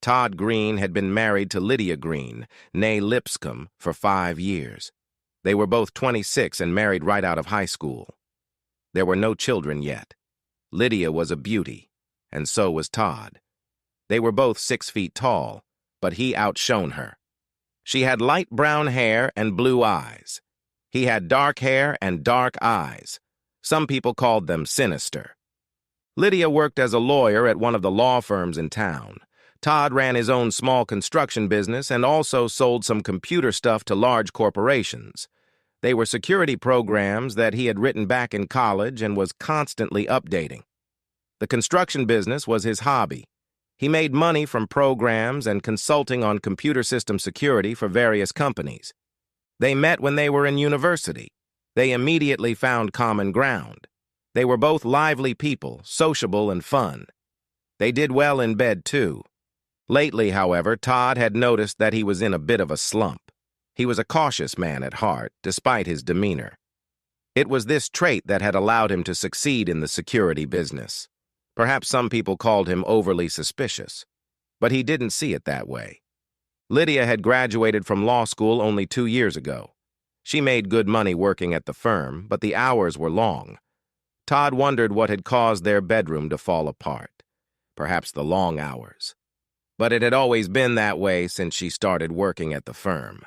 Todd Green had been married to Lydia Green, née Lipscomb, for 5 years. They were both 26 and married right out of high school. There were no children yet. Lydia was a beauty, and so was Todd. They were both 6 feet tall, but he outshone her. She had light brown hair and blue eyes. He had dark hair and dark eyes. Some people called them sinister. Lydia worked as a lawyer at one of the law firms in town. Todd ran his own small construction business and also sold some computer stuff to large corporations. They were security programs that he had written back in college and was constantly updating. The construction business was his hobby. He made money from programs and consulting on computer system security for various companies. They met when they were in university. They immediately found common ground. They were both lively people, sociable and fun. They did well in bed, too. Lately, however, Todd had noticed that he was in a bit of a slump. He was a cautious man at heart, despite his demeanor. It was this trait that had allowed him to succeed in the security business. Perhaps some people called him overly suspicious, but he didn't see it that way. Lydia had graduated from law school only 2 years ago. She made good money working at the firm, but the hours were long. Todd wondered what had caused their bedroom to fall apart. Perhaps the long hours. But it had always been that way since she started working at the firm.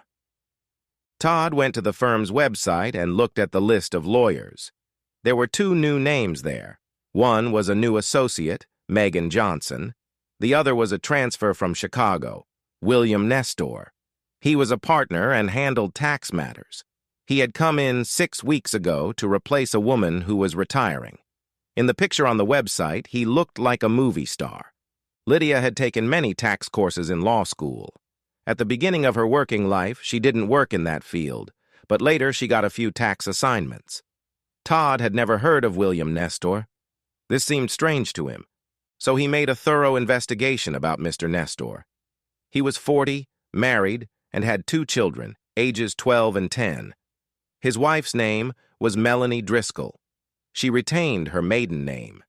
Todd went to the firm's website and looked at the list of lawyers. There were 2 new names there. One was a new associate, Megan Johnson. The other was a transfer from Chicago, William Nestor. He was a partner and handled tax matters. He had come in 6 weeks ago to replace a woman who was retiring. In the picture on the website, he looked like a movie star. Lydia had taken many tax courses in law school. At the beginning of her working life, she didn't work in that field, but later she got a few tax assignments. Todd had never heard of William Nestor. This seemed strange to him, so he made a thorough investigation about Mr. Nestor. He was 40, married, and had 2 children, ages 12 and 10. His wife's name was Melanie Driscoll. She retained her maiden name.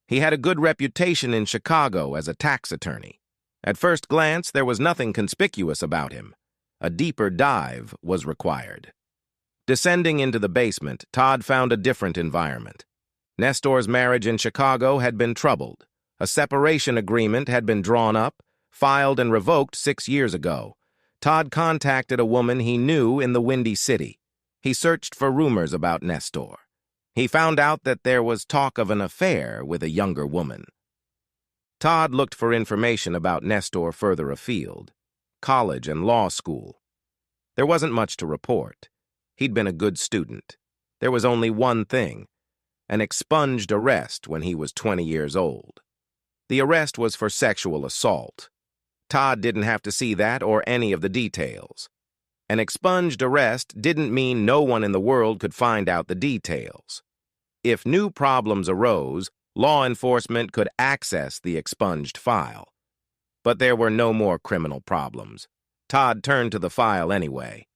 He had a good reputation in Chicago as a tax attorney. At first glance, there was nothing conspicuous about him. A deeper dive was required. Descending into the basement, Todd found a different environment. Nestor's marriage in Chicago had been troubled. A separation agreement had been drawn up, filed and revoked 6 years ago. Todd contacted a woman he knew in the Windy City. He searched for rumors about Nestor. He found out that there was talk of an affair with a younger woman. Todd looked for information about Nestor further afield, college and law school. There wasn't much to report. He'd been a good student. There was only one thing: an expunged arrest when he was 20 years old. The arrest was for sexual assault. Todd didn't have to see that or any of the details. An expunged arrest didn't mean no one in the world could find out the details. If new problems arose, law enforcement could access the expunged file. But there were no more criminal problems. Todd turned to the file anyway.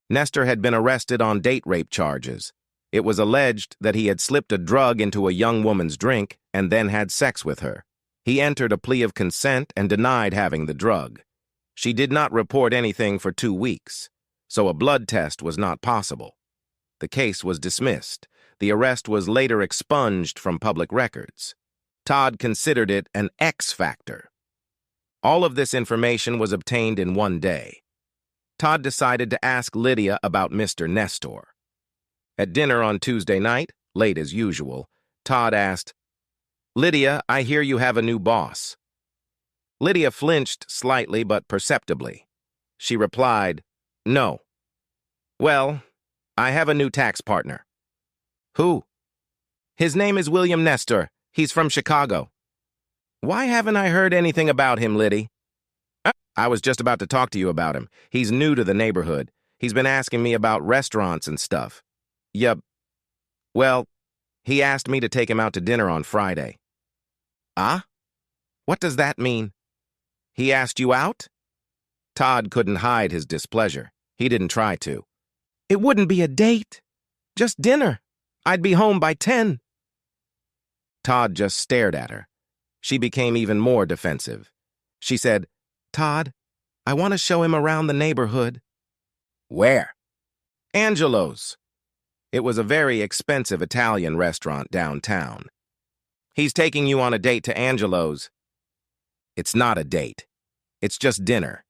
Nestor had been arrested on date rape charges. It was alleged that he had slipped a drug into a young woman's drink and then had sex with her. He entered a plea of consent and denied having the drug. She did not report anything for 2 weeks, so a blood test was not possible. The case was dismissed. The arrest was later expunged from public records. Todd considered it an X factor. All of this information was obtained in one day. Todd decided to ask Lydia about Mr. Nestor. At dinner on Tuesday night, late as usual, Todd asked, "Lydia, I hear you have a new boss." Lydia flinched slightly but perceptibly. She replied, "No." "Well, I have a new tax partner." "Who?" "His name is William Nestor. He's from Chicago." "Why haven't I heard anything about him, Liddy?" "I was just about to talk to you about him. He's new to the neighborhood. He's been asking me about restaurants and stuff." "Yup. Well, he asked me to take him out to dinner on Friday." "Ah? What does that mean?" "He asked you out?" Todd couldn't hide his displeasure. He didn't try to. "It wouldn't be a date. Just dinner. I'd be home by 10. Todd just stared at her. She became even more defensive. She said, Todd, I want to show him around the neighborhood. Where? Angelo's. It was a very expensive Italian restaurant downtown. He's taking you on a date to Angelo's. It's not a date. It's just dinner.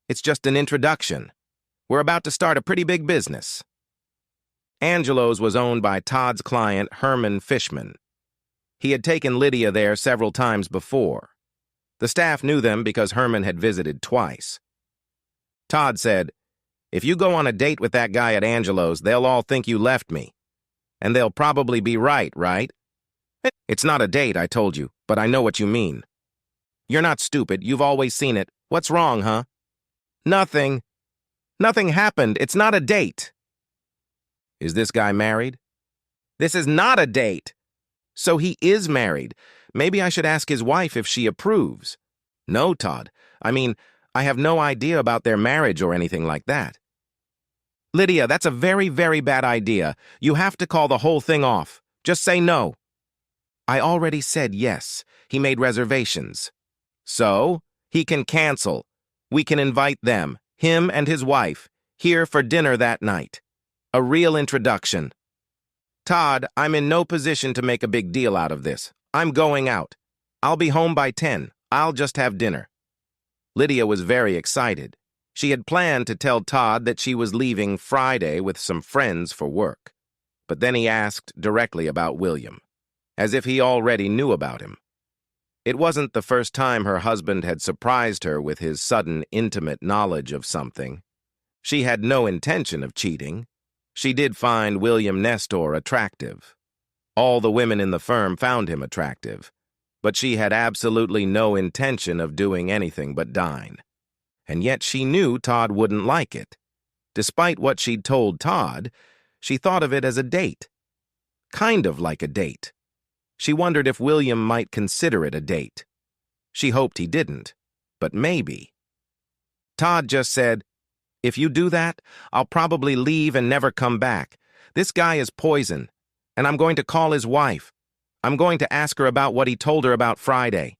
It's just an introduction. We're about to start a pretty big business. Angelo's was owned by Todd's client, Herman Fishman. He had taken Lydia there several times before. The staff knew them because Herman had visited twice. Todd said, "If you go on a date with that guy at Angelo's, they'll all think you left me. And they'll probably be right, right?" "It's not a date, I told you, but I know what you mean." "You're not stupid. You've always seen it. What's wrong, huh?" "Nothing. Nothing happened. It's not a date." "Is this guy married?" "This is not a date." "So he is married. Maybe I should ask his wife if she approves." "No, Todd. I mean, I have no idea about their marriage or anything like that." "Lydia, that's a very, very bad idea. You have to call the whole thing off. Just say no." "I already said yes. He made reservations." "So? He can cancel. We can invite them, him and his wife, here for dinner that night. A real introduction." "Todd, I'm in no position to make a big deal out of this. I'm going out. I'll be home by 10. I'll just have dinner." Lydia was very excited. She had planned to tell Todd that she was leaving Friday with some friends for work. But then he asked directly about William, as if he already knew about him. It wasn't the first time her husband had surprised her with his sudden, intimate knowledge of something. She had no intention of cheating. She did find William Nestor attractive. All the women in the firm found him attractive, but she had absolutely no intention of doing anything but dine. And yet she knew Todd wouldn't like it. Despite what she'd told Todd, she thought of it as a date. Kind of like a date. She wondered if William might consider it a date. She hoped he didn't, but maybe. Todd just said, "If you do that, I'll probably leave and never come back. This guy is poison, and I'm going to call his wife. I'm going to ask her about what he told her about Friday."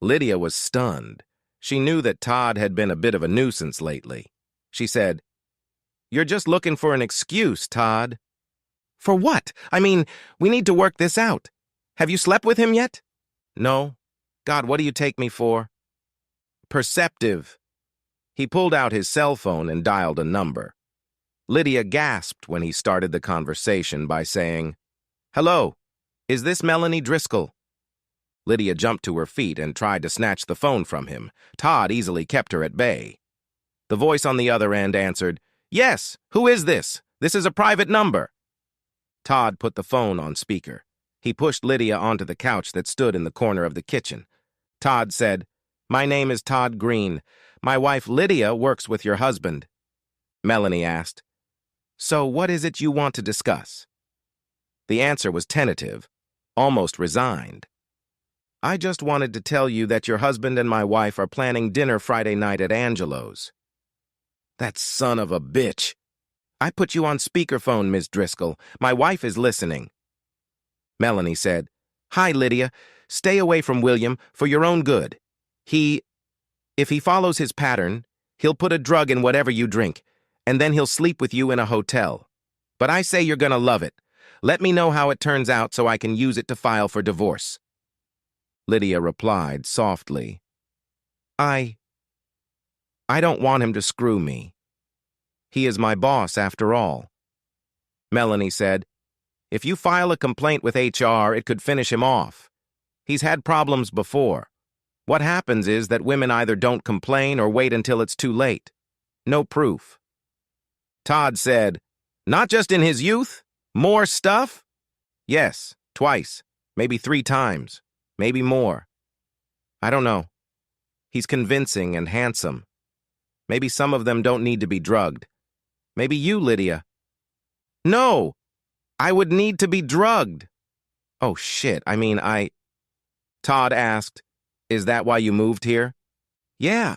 Lydia was stunned. She knew that Todd had been a bit of a nuisance lately. She said, "You're just looking for an excuse, Todd." "For what? I mean, we need to work this out. Have you slept with him yet?" "No. God, what do you take me for?" "Perceptive." He pulled out his cell phone and dialed a number. Lydia gasped when he started the conversation by saying, "Hello, is this Melanie Driscoll?" Lydia jumped to her feet and tried to snatch the phone from him. Todd easily kept her at bay. The voice on the other end answered, "Yes, who is this? This is a private number." Todd put the phone on speaker. He pushed Lydia onto the couch that stood in the corner of the kitchen. Todd said, "My name is Todd Green. My wife Lydia works with your husband." Melanie asked, "So what is it you want to discuss?" The answer was tentative, almost resigned. "I just wanted to tell you that your husband and my wife are planning dinner Friday night at Angelo's." "That son of a bitch." "I put you on speakerphone, Miss Driscoll. My wife is listening." Melanie said, "Hi, Lydia. Stay away from William for your own good. If he follows his pattern, he'll put a drug in whatever you drink, and then he'll sleep with you in a hotel. But I say you're gonna love it. Let me know how it turns out so I can use it to file for divorce." Lydia replied softly, I don't want him to screw me. He is my boss after all." Melanie said, "If you file a complaint with HR, it could finish him off. He's had problems before. What happens is that women either don't complain or wait until it's too late. No proof." Todd said, "Not just in his youth? More stuff?" "Yes, twice, maybe 3 times, maybe more. I don't know. He's convincing and handsome. Maybe some of them don't need to be drugged. Maybe you, Lydia." "No, I would need to be drugged." "Oh, shit, Todd asked, "Is that why you moved here?" "Yeah.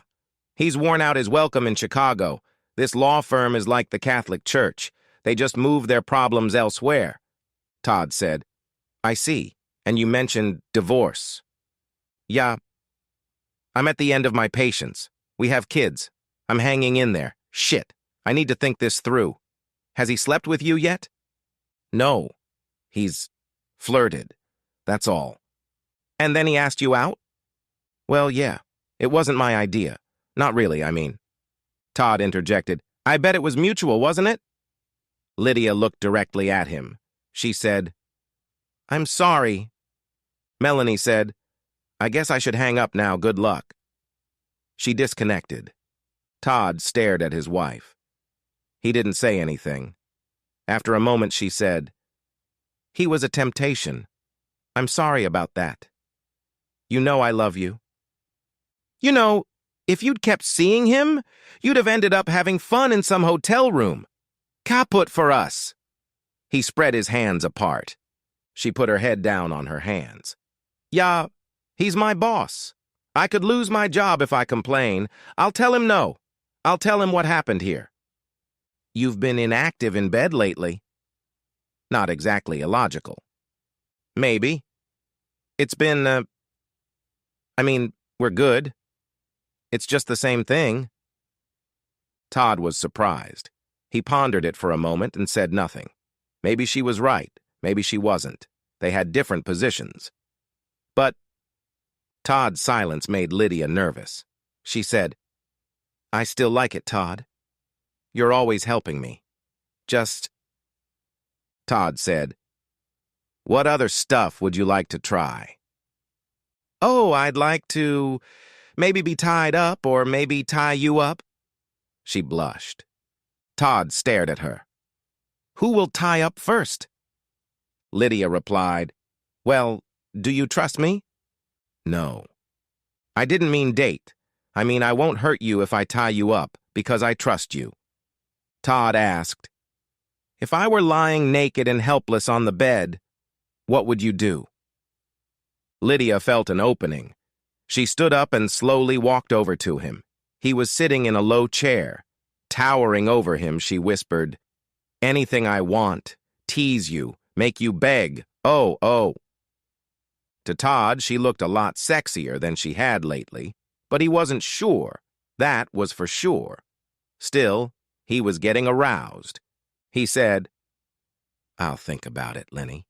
He's worn out his welcome in Chicago. This law firm is like the Catholic Church. They just move their problems elsewhere." Todd said, "I see. And you mentioned divorce." "Yeah. I'm at the end of my patience. We have kids. I'm hanging in there. Shit. I need to think this through. Has he slept with you yet? No. He's flirted. That's all. And then he asked you out? Well, yeah. It wasn't my idea. Not really, I mean. Todd interjected. I bet it was mutual, wasn't it? Lydia looked directly at him. She said, I'm sorry. Melanie said, I guess I should hang up now. Good luck. She disconnected. Todd stared at his wife. He didn't say anything. After a moment, she said, He was a temptation. I'm sorry about that. You know I love you. You know, if you'd kept seeing him, you'd have ended up having fun in some hotel room. Kaput for us. He spread his hands apart. She put her head down on her hands. Yeah, he's my boss. I could lose my job if I complain. I'll tell him no. I'll tell him what happened here. You've been inactive in bed lately. Not exactly illogical. Maybe. It's been, we're good. It's just the same thing. Todd was surprised. He pondered it for a moment and said nothing. Maybe she was right. Maybe she wasn't. They had different positions. But Todd's silence made Lydia nervous. She said, I still like it, Todd. You're always helping me. Todd said, What other stuff would you like to try? Oh, I'd like to maybe be tied up or maybe tie you up. She blushed. Todd stared at her. Who will tie up first? Lydia replied, Well, do you trust me? No. I didn't mean date. I mean I won't hurt you if I tie you up because I trust you. Todd asked, If I were lying naked and helpless on the bed, what would you do? Lydia felt an opening. She stood up and slowly walked over to him. He was sitting in a low chair. Towering over him, she whispered, Anything I want, tease you, make you beg, oh. To Todd, she looked a lot sexier than she had lately, but he wasn't sure. That was for sure. Still, he was getting aroused. He said, I'll think about it, Lenny.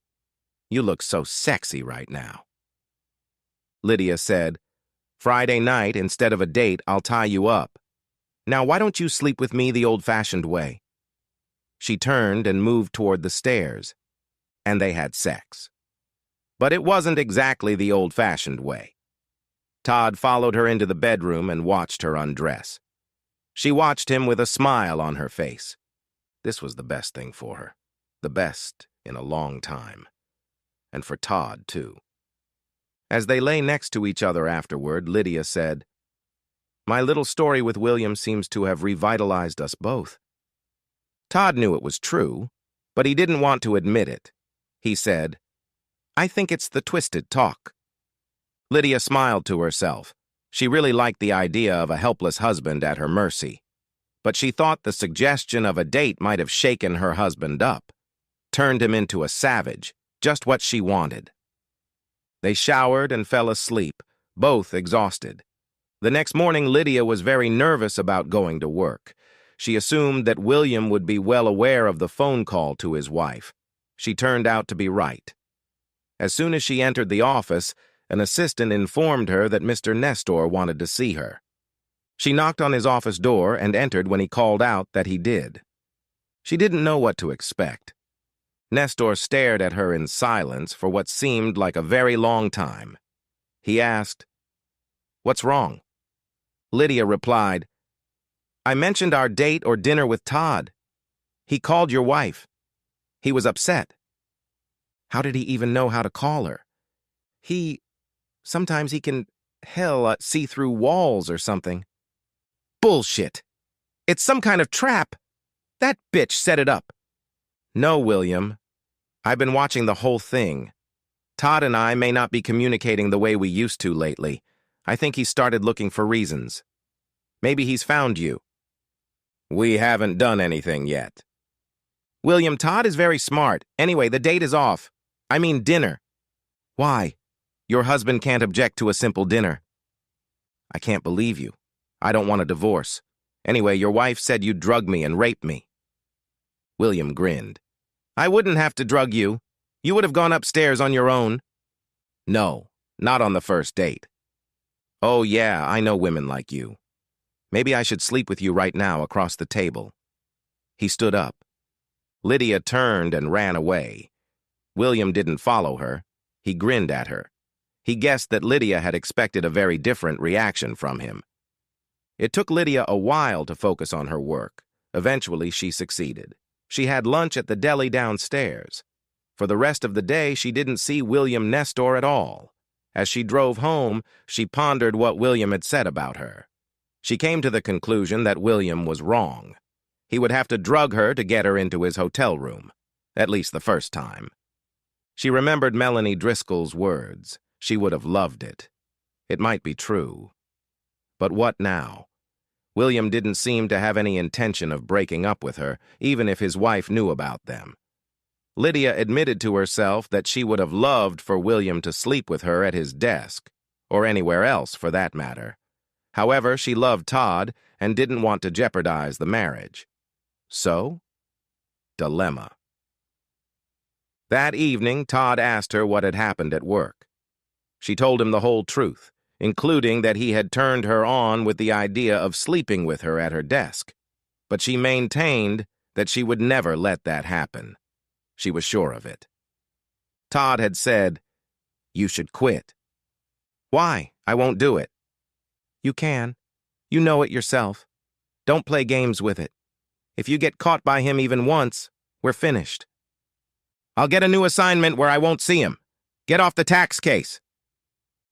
You look so sexy right now. Lydia said, Friday night, instead of a date, I'll tie you up. Now, why don't you sleep with me the old-fashioned way? She turned and moved toward the stairs, and they had sex. But it wasn't exactly the old-fashioned way. Todd followed her into the bedroom and watched her undress. She watched him with a smile on her face. This was the best thing for her. The best in a long time. And for Todd, too. As they lay next to each other afterward, Lydia said, My little story with William seems to have revitalized us both. Todd knew it was true, but he didn't want to admit it. He said, I think it's the twisted talk. Lydia smiled to herself. She really liked the idea of a helpless husband at her mercy. But she thought the suggestion of a date might have shaken her husband up, turned him into a savage, just what she wanted. They showered and fell asleep, both exhausted. The next morning, Lydia was very nervous about going to work. She assumed that William would be well aware of the phone call to his wife. She turned out to be right. As soon as she entered the office, an assistant informed her that Mr. Nestor wanted to see her. She knocked on his office door and entered when he called out that he did. She didn't know what to expect. Nestor stared at her in silence for what seemed like a very long time. He asked, What's wrong? Lydia replied, I mentioned our date or dinner with Todd. He called your wife. He was upset. How did he even know how to call her? Sometimes he can, see through walls or something. Bullshit. It's some kind of trap. That bitch set it up. No, William. I've been watching the whole thing. Todd and I may not be communicating the way we used to lately. I think he started looking for reasons. Maybe he's found you. We haven't done anything yet. William, Todd is very smart. Anyway, the date is off. I mean dinner. Why? Your husband can't object to a simple dinner. I can't believe you. I don't want a divorce. Anyway, your wife said you drugged me and raped me. William grinned. I wouldn't have to drug you. You would have gone upstairs on your own. No, not on the first date. Oh yeah, I know women like you. Maybe I should sleep with you right now across the table. He stood up. Lydia turned and ran away. William didn't follow her. He grinned at her. He guessed that Lydia had expected a very different reaction from him. It took Lydia a while to focus on her work. Eventually, she succeeded. She had lunch at the deli downstairs. For the rest of the day, she didn't see William Nestor at all. As she drove home, she pondered what William had said about her. She came to the conclusion that William was wrong. He would have to drug her to get her into his hotel room, at least the first time. She remembered Melanie Driscoll's words. She would have loved it. It might be true. But what now? William didn't seem to have any intention of breaking up with her, even if his wife knew about them. Lydia admitted to herself that she would have loved for William to sleep with her at his desk, or anywhere else for that matter. However, she loved Todd and didn't want to jeopardize the marriage. So, dilemma. That evening, Todd asked her what had happened at work. She told him the whole truth, including that he had turned her on with the idea of sleeping with her at her desk. But she maintained that she would never let that happen. She was sure of it. Todd had said, "You should quit." "Why? I won't do it." "You can. You know it yourself. Don't play games with it. If you get caught by him even once, we're finished." "I'll get a new assignment where I won't see him. Get off the tax case."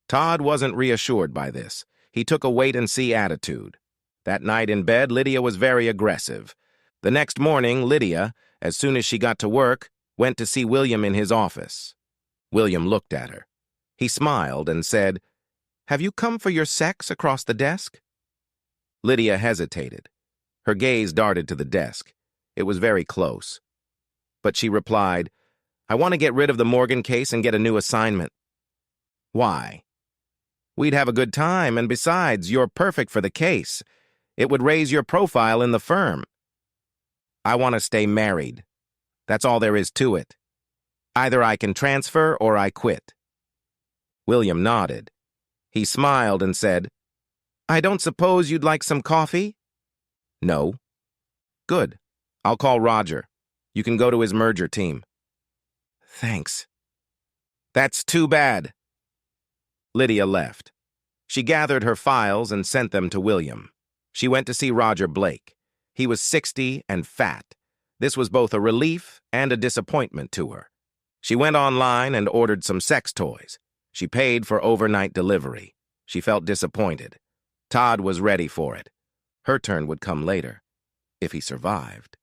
Todd wasn't reassured by this. He took a wait-and-see attitude. That night in bed, Lydia was very aggressive. The next morning, Lydia, as soon as she got to work, went to see William in his office. William looked at her. He smiled and said, "Have you come for your sex across the desk?" Lydia hesitated. Her gaze darted to the desk. It was very close. But she replied, "I want to get rid of the Morgan case and get a new assignment." "Why?" "We'd have a good time, and besides, you're perfect for the case. It would raise your profile in the firm." "I want to stay married. That's all there is to it. Either I can transfer or I quit." William nodded. He smiled and said, "I don't suppose you'd like some coffee?" "No." "Good. I'll call Roger. You can go to his merger team." "Thanks." "That's too bad." Lydia left. She gathered her files and sent them to William. She went to see Roger Blake. He was 60 and fat. This was both a relief and a disappointment to her. She went online and ordered some sex toys. She paid for overnight delivery. She felt disappointed. Todd was ready for it. Her turn would come later, if he survived.